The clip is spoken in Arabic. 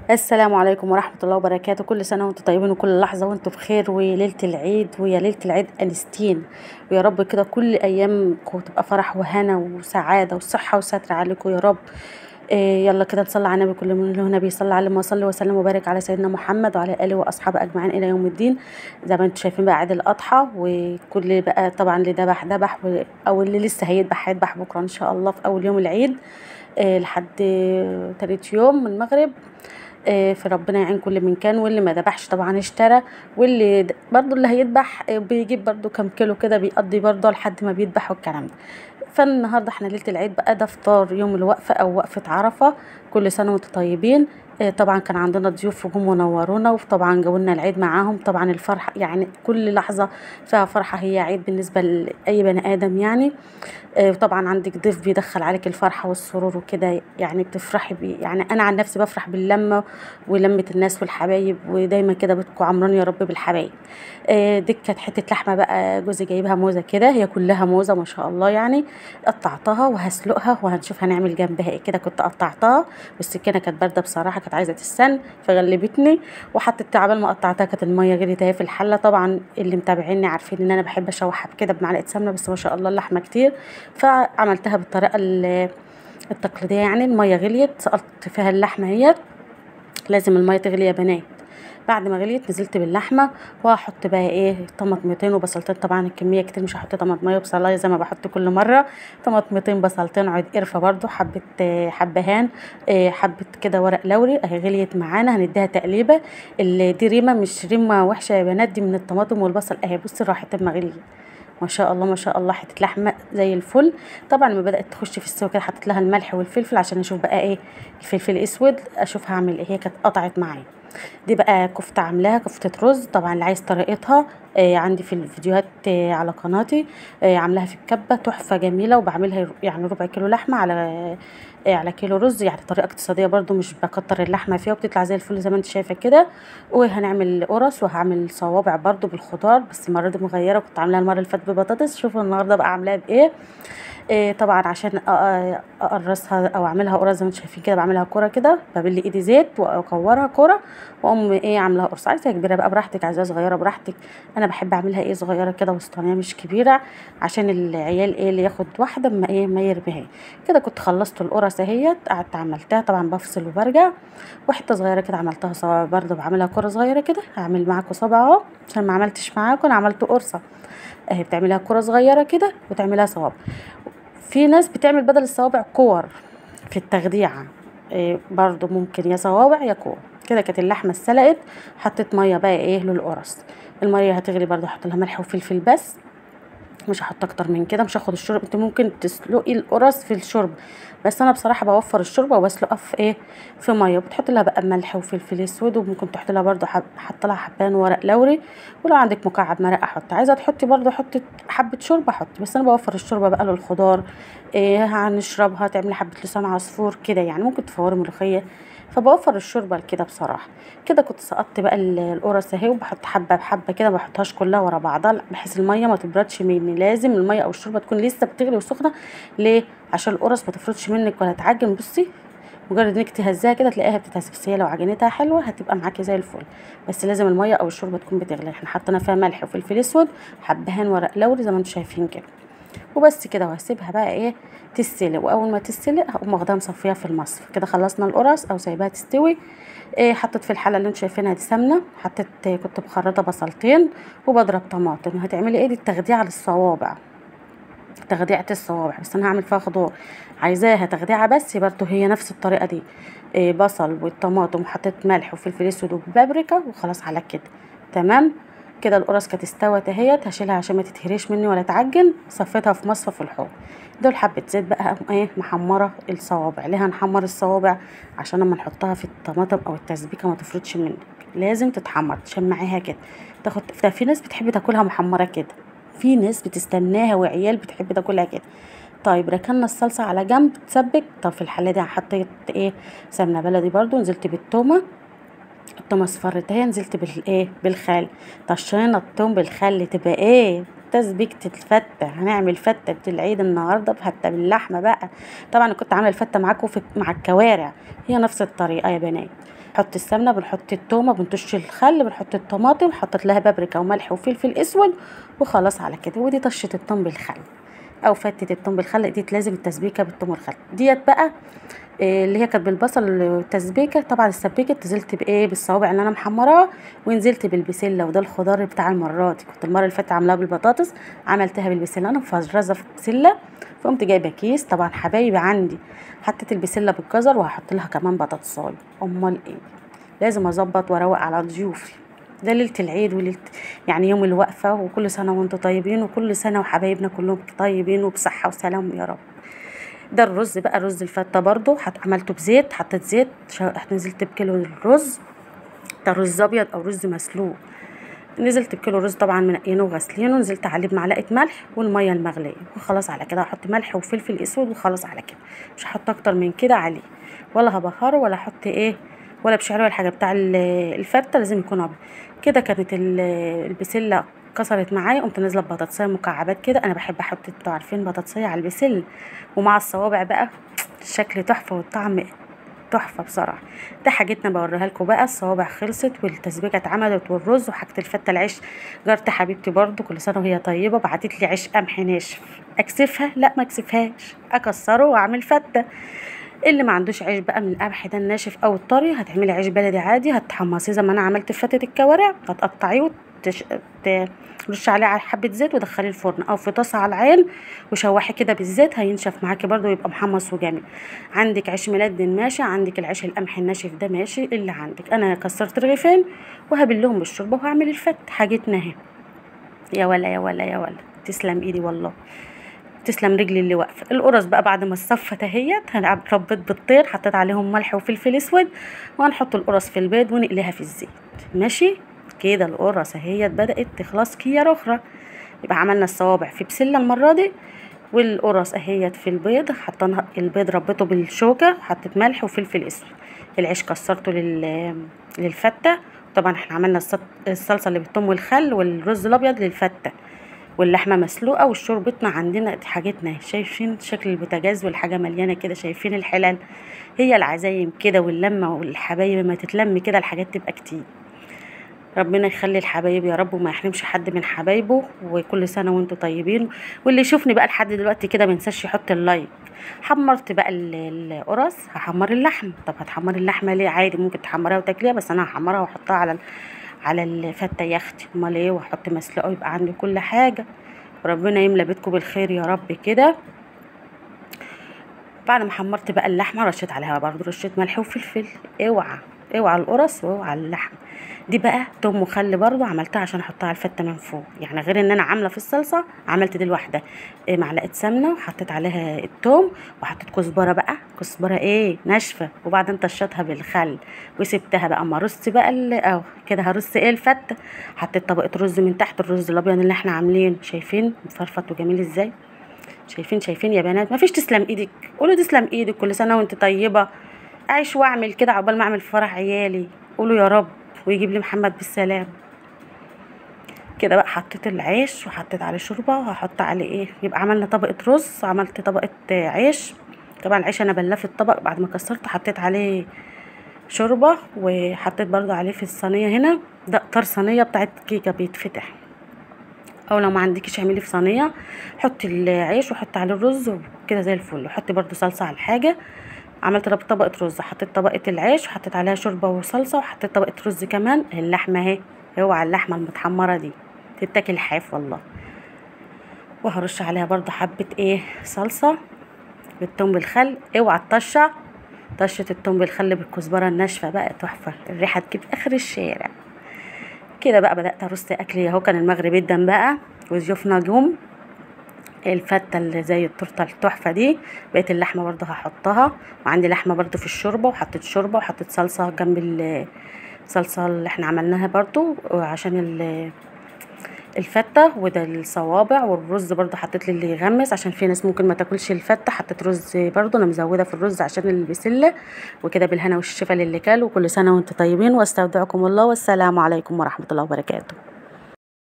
السلام عليكم ورحمة الله وبركاته. كل سنة وانتم طيبين وكل لحظة وانتم بخير، وليلة العيد ويا ليلة العيد أنستين. ويا رب كده كل أيامكم تبقى فرح وهنا وسعادة وصحة وستر عليكم يا رب. يلا كده نصلي على النبي، كل من له نبي صلى عليه وصلي وسلم وبارك على سيدنا محمد وعلى آله وأصحابه أجمعين إلى يوم الدين. زي ما انتم شايفين بقى عيد الأضحى، وكل بقى طبعا اللي ذبح ذبح أو اللي لسه هيذبح بكرة إن شاء الله في أول يوم العيد لحد تالت يوم من المغرب. في ربنا يعين كل من كان، واللي ما ذبحش طبعا اشترى، واللي برضو اللي هيذبح بيجيب برضو كام كيلو كده بيقضي برضو لحد ما بيذبح والكلام ده. فالنهارده احنا ليله العيد بقى، ده فطار يوم الوقفه او وقفه عرفه. كل سنه وانتم طيبين. طبعا كان عندنا ضيوف وجم ونورونا، وطبعا جابولنا العيد معاهم. طبعا الفرحه يعني كل لحظه فيها فرحه هي عيد بالنسبه لاي بني ادم يعني. وطبعا عندك ضيف بيدخل عليك الفرحة والسرور وكده، يعني بتفرحي بيه. يعني أنا عن نفسي بفرح باللمة ولمة الناس والحبايب، ودايما كده بتكون عمران يا رب بالحبايب. دي كانت حتة لحمة بقى، جوزي جايبها موزة كده، هي كلها موزة ما شاء الله يعني. قطعتها وهسلقها وهنشوف هنعمل جنبها ايه كده. كنت قطعتها والسكينة كانت باردة بصراحة، كانت عايزة تستن فغلبتني. وحطيت عبال ما قطعتها كانت المية غليت اهي في الحلة. طبعا اللي متابعيني عارفين ان انا بحب اشوحها كده بمعلقة سمنة، بس ما شاء الله اللحمة كتير فعملتها بالطريقة التقليدية. يعني المية غليت، سقطت فيها اللحمة هي، لازم المية تغلي يا بنات. بعد ما غليت نزلت باللحمة، وهحط بقى ايه طماطمتين وبصلتين. طبعا الكمية كتير مش هحط طماطمية وبصلاية زي ما بحط كل مرة. طماطمتين بصلتين عود قرفة برضو، حبة حبهان، حبة كده ورق لوري اهي. غليت معانا هنديها تقليبة. دي ريمة مش ريمة وحشة يا بنات، دي من الطماطم والبصل اهي. بصي راحت اما غليت ما شاء الله ما شاء الله، حته لحمه زي الفل. طبعا لما بدات تخش في السوا كده حطيت لها الملح والفلفل عشان اشوف بقى ايه الفلفل الاسود، اشوف هعمل ايه. هي كانت قطعت معايا. دي بقى كفته عاملاها كفته رز. طبعا اللي عايز طريقتها عندي في الفيديوهات على قناتي. عاملاها في الكبه تحفه جميله، وبعملها يعني ربع كيلو لحمه على كيلو رز. يعني طريقه اقتصاديه برضو، مش بكتر اللحمه فيها، وبتطلع زي الفل زي ما انت شايفه كده. وهنعمل قرص، وهعمل صوابع برضو بالخضار، بس المره دي مغيره، كنت عاملاها المره اللي فاتت ببطاطس. شوفوا النهارده بقى عاملاها بايه. طبعا عشان اقرصها او اعملها قرص زي ما انتم شايفين كده، بعملها كوره كده، ببل ايدي زيت واكورها كوره، واقوم ايه عاملاها قرص. عايزاها كبيره بقى براحتك، عايزاها صغيره براحتك. انا بحب اعملها ايه صغيره كده وسطانيه مش كبيره، عشان العيال ايه اللي ياخد واحده ما ايه ما يرميها كده. كنت خلصت القرص اهيت، قعدت عملتها. طبعا بفصل وبرجع. وحته صغيره كده عملتها صوابع برضه، بعملها كوره صغيره كده. هعمل معاكم صبع اهو، عشان ما عملتش معاكم انا عملت قرصه اهي. بتعملها كوره صغيره كده وتعملها صوابع. في ناس بتعمل بدل الصوابع كور في التخديعة. برضو ممكن يا صوابع يا كور كده. كانت اللحمة اتسلقت، حطيت مية بقى ايه للقرص. المية هتغلي برضو، احط لها ملح وفلفل بس، مش هحط اكتر من كده، مش هاخد الشرب. انت ممكن تسلقي القرص في الشرب، بس انا بصراحه بوفر الشوربه وبسلقها في ايه في ميه. وبتحط لها بقى ملح وفلفل اسود، وممكن تحط لها برده حط لها حبان ورق لوري. ولو عندك مكعب مرقه حط، عايزه تحطي برده حطي حبه شوربه حطي، بس انا بوفر الشوربه بقى للخضار. هنشربها، تعملي حبه لسان عصفور كده يعني، ممكن تفوري ملوخيه. فبوفر الشوربه كده بصراحه. كده كنت سقطت بقى القرص اهي، وبحط حبه بحبه كده، ما بحطهاش كلها ورا بعضها بحيث الميه ما تبردش مني. لازم الميه او الشوربه تكون لسه بتغلي وسخنه. ليه؟ عشان القرص ما تفرطش منك ولا تعجن. بصي مجرد انك تهزها كده تلاقيها بتتهز، بس هي لو عجنتها حلوه هتبقى معاكي زي الفل. بس لازم الميه او الشوربه تكون بتغلي. احنا حطينا فيها ملح وفلفل اسود، حبهان ورق لوري زي ما انتم شايفين كده. وبس كده، وهسيبها بقى ايه تتسلق. واول ما تتسلق هقوم واخداها مصفيها في المصفى كده. خلصنا القرص او سايباها تستوي. حطيت في الحله اللي انتم شايفينها دي سمنه. حطيت كنت مخرطه بصلتين وبضرب طماطم. هتعملي ايه دي التخديعه للصوابع، تخديعه الصوابع، بس انا هعمل فيها خضار. عايزاها تخديعه بس برضو هي نفس الطريقه دي. بصل والطماطم، وحطيت ملح وفلفل اسود وبابريكا وخلاص على كده. تمام كده. القرص كانت استوت اهيت، هشيلها عشان ما تتهريش مني ولا تعجن. صفيتها في مصفى في الحوض. دول حبه زيت بقى، اقوم ايه محمره الصوابع. ليه هنحمر الصوابع؟ عشان لما نحطها في الطماطم او التسبيكه ما تفرطش منك، لازم تتحمر تشمعيها كده تاخد. في ناس بتحب تاكلها محمره كده، في ناس بتستناها، وعيال بتحب تاكلها كده. طيب ركننا الصلصه على جنب تسبك. طب في الحله دي حطيت ايه سمنه بلدي برضو، نزلت بالتومه. التومه اصفرت اهي، نزلت بالايه بالخل. طشينا التوم بالخل تبقى ايه تسبيكة الفتة. هنعمل فتة العيد النهاردة بفتة باللحمة بقى. طبعا كنت عاملة الفتة معاكم مع الكوارع، هي نفس الطريقة يا بنات. بنحط السمنه، بنحط التومه، بنطش الخل، بنحط الطماطم، حطيت لها بابريكا وملح وفلفل اسود وخلاص على كده. ودي طشه الثوم بالخل او فتة الثوم بالخل، دي لازم التسبيكه بالثوم والخل ديت بقى. اللي هي كانت بالبصل والتسبيكه. طبعا السبيكه نزلت بايه؟ بالصوابع اللي انا محمراها، ونزلت بالبسله، وده الخضار بتاع المره دي. كنت المره اللي فاتت عاملاها بالبطاطس، عملتها بالبسله. انا مفرزه في بسله، فقمت جايبه كيس. طبعا حبايبي عندي حطيت البسله بالجزر، وهحط لها كمان بطاطسايه. امال ايه، لازم اظبط واروق على ضيوفي. ده ليله العيد وليله يعني يوم الوقفه. وكل سنه وانتم طيبين، وكل سنه وحبايبنا كلهم طيبين وبصحه وسلام يا رب. ده الرز بقى، رز الفته برضو عملته بزيت. حطيت زيت، نزلت بكيلو الرز. ده رز ابيض او رز مسلوق. نزلت بكيلو رز طبعا منقينه وغسلينه، نزلت عليه بمعلقه ملح والميه المغليه، وخلاص على كده. هحط ملح وفلفل اسود وخلاص على كده، مش هحط اكتر من كده عليه، ولا هبهره ولا احط ايه، ولا بشعريه ولا حاجه. بتاع الفته لازم يكون ابيض كده. كانت البسله كسرت معايا، قمت نازله ببطاطسيه مكعبات كده. انا بحب احط، انتوا عارفين، بطاطسيه على البسله ومع الصوابع بقى، الشكل تحفه والطعم تحفه بصراحه. ده حاجتنا بوريها لكم بقى. الصوابع خلصت والتسبيكه اتعملت والرز وحاجه الفته. العيش جارتي حبيبتي برضو كل سنه وهي طيبه بعتت لي عيش قمح ناشف. اكسفها؟ لا ما اكسفهاش، اكسره واعمل فته. اللي ما عندوش عيش بقى من القمح ده الناشف او الطري، هتعملي عيش بلدي عادي، هتحمصيه زي ما انا عملت في فتة الكوارع. هتقطعيه ترشي عليه على حبه زيت ودخليه الفرن او في طاسه على العين وشوحي كده بالزيت، هينشف معاكي برده ويبقى محمص وجميل. عندك عيش ملدن ماشي، عندك العيش القمح الناشف ده ماشي، اللي عندك. انا كسرت رغيفين وهبلهم بالشوربه وهعمل الفت. حاجتنا اهي. يا ولا يا ولا يا ولا، تسلم ايدي والله، تسلم رجلي اللي واقفه. القرص بقى بعد ما الصفه اهيت، ربيت بيضتين، حطيت عليهم ملح وفلفل اسود، وهنحط القرص في البيض ونقليها في الزيت. ماشي كده. القرص اهيت بدات تخلص كيار اخرى. يبقى عملنا الصوابع في بسله المره دي، والقرص اهيت في البيض. حطينا البيض ربيته بالشوكه، حطيت ملح وفلفل اسود. العيش كسرته للفته. طبعا احنا عملنا الصلصه اللي بالثوم والخل، والرز الابيض للفته، واللحمه مسلوقه، والشوربتنا عندنا حاجتنا. شايفين شكل البوتاجاز والحاجه مليانه كده؟ شايفين الحلال؟ هي العزايم كده واللمه والحبايب ما تتلم كده الحاجات تبقى كتير. ربنا يخلي الحبايب يا رب، وما يحرمش حد من حبايبه. وكل سنه وانتم طيبين. واللي يشوفني بقى لحد دلوقتي كده ما ينساش يحط اللايك. حمرت بقى القرص، هحمر اللحم. طب هتحمري اللحمه ليه؟ عادي ممكن تحمريها وتاكليها، بس انا هحمرها واحطها على الفته يا اختي. امال ايه؟ واحط مسلوقه ويبقى عندي كل حاجه. ربنا يملى بيتكم بالخير يا رب كده. بعد ما حمرت بقى اللحمه، رشيت عليها برضو رشه ملح وفلفل. اوعى اوعى القرص واوعى اللحمه دي بقى. توم وخل برضو عملتها عشان احطها على الفته من فوق، يعني غير ان انا عامله في الصلصه عملت دي لوحدها. معلقه سمنه وحطيت عليها التوم، وحطيت كزبره بقى، كزبره ايه ناشفه، وبعدين طشتها بالخل وسبتها بقى. اما رصت بقى كده هرص ايه الفته. حطيت طبقه رز من تحت، الرز الابيض اللي احنا عاملينه. شايفين مفرفط وجميل ازاي؟ شايفين يا بنات؟ مفيش تسلم ايدك؟ قولوا تسلم ايدك. كل سنه وانت طيبه. اعيش واعمل كده عقبال ما اعمل في فرح عيالي. قولوا يا رب ويجيب لي محمد بالسلام. كده بقى حطيت العيش وحطيت عليه شوربه، وهحط عليه ايه، يبقى عملنا طبقه رز، عملت طبقه عيش. طبعا العيش انا بلاه في الطبق بعد ما كسرته، حطيت عليه شوربه، وحطيت برضو عليه في الصينيه هنا. ده اكتر صينيه بتاعت كيكه بيتفتح، او لو ما عندكيش اعملي في صينيه. حطي العيش وحطي عليه الرز وكده زي الفل، وحطي برضو صلصه على الحاجه. عملت طبقه رز، حطيت طبقه العيش وحطيت عليها شوربه وصلصه، وحطيت طبقه رز كمان. اللحمه اهي، اوعى اللحمه المتحمره دي تتاكل حاف والله. وهرش عليها برضو حبه ايه، صلصه بالثوم بالخل. اوعى طشه الثوم بالخل بالكزبره الناشفه بقى تحفه، الريحه تجيب اخر الشارع. كده بقى بدات ارص اكلي اهو. كان المغرب جدا بقى وضيوفنا جم. الفته اللي زي التورته التحفه دي. بقيت اللحمه برضو هحطها، وعندي لحمه برضو في الشوربه، وحطيت شوربه وحطيت صلصه جنب الصلصه اللي احنا عملناها برضو عشان الفته. وده الصوابع. والرز برضو حطيت لي اللي يغمس، عشان في ناس ممكن ما تاكلش الفته. حطيت رز برضو انا مزوده في الرز عشان البسله. وكده بالهنا والشفا للي كل. وكل سنه وانتم طيبين، واستودعكم الله، والسلام عليكم ورحمه الله وبركاته.